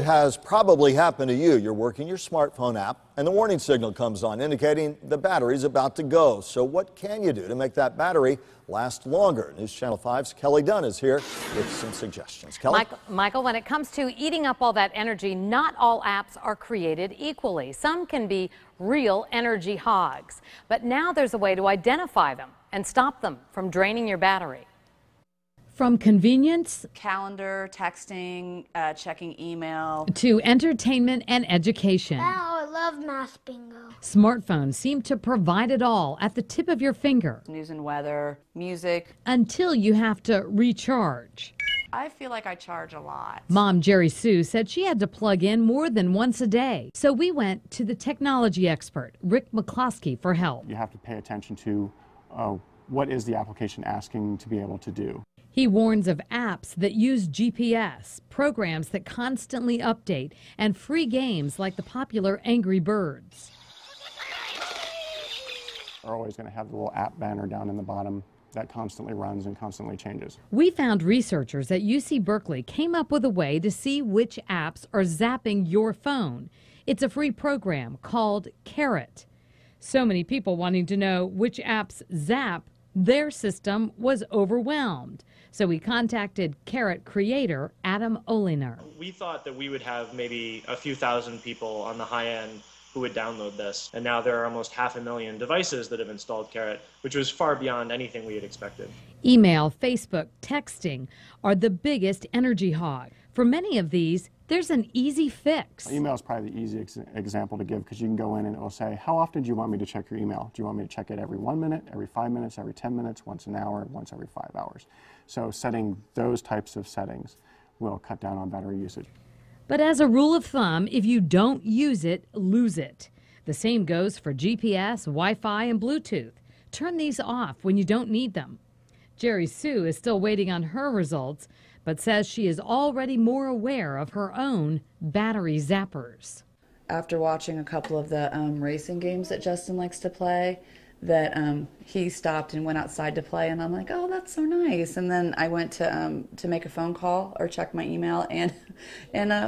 It has probably happened to you. You're working your smartphone app and the warning signal comes on indicating the battery's about to go. So what can you do to make that battery last longer? News Channel 5's Kelley Dunn is here with some suggestions. Kelley? Michael, when it comes to eating up all that energy, not all apps are created equally. Some can be real energy hogs. But now there's a way to identify them and stop them from draining your battery. From convenience, calendar, texting, checking email, to entertainment and education. Wow, I love math bingo. Smartphones seem to provide it all at the tip of your finger. news and weather, music. Until you have to recharge. I feel like I charge a lot. Mom Jerry Sue said she had to plug in more than once a day. So we went to the technology expert, Rick McCloskey, for help. You have to pay attention to what is the application asking to be able to do. He warns of apps that use GPS, programs that constantly update, and free games like the popular Angry Birds. Are always going to have the little app banner down in the bottom that constantly runs and constantly changes. We found researchers at UC Berkeley came up with a way to see which apps are zapping your phone. It's a free program called Carrot. So many people wanting to know which apps zap, their system was overwhelmed. So we contacted Carrot creator Adam Oliner. We thought that we would have maybe a few thousand people on the high end who would download this. And now there are almost 500,000 devices that have installed Carrot, which was far beyond anything we had expected. Email, Facebook, texting are the biggest energy hog. For many of these, there's an easy fix. Email is probably the easiest example to give because you can go in and it will say, how often do you want me to check your email? Do you want me to check it every 1 minute, every 5 minutes, every 10 minutes, once an hour, once every 5 hours? So setting those types of settings will cut down on battery usage. But as a rule of thumb, if you don't use it, lose it. The same goes for GPS, Wi-Fi, and Bluetooth. Turn these off when you don't need them. Jerry Sue is still waiting on her results, but says she is already more aware of her own battery zappers. After watching a couple of the racing games that Justin likes to play, that he stopped and went outside to play, and I'm like, oh, that's so nice. And then I went to make a phone call or check my email, and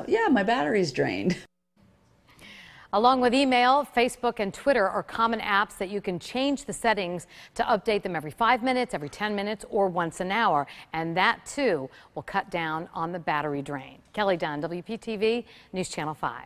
yeah, my battery's drained. Along with email, Facebook and Twitter are common apps that you can change the settings to update them every 5 minutes, every 10 minutes, or once an hour. And that, too, will cut down on the battery drain. Kelley Dunn, WPTV, News Channel 5.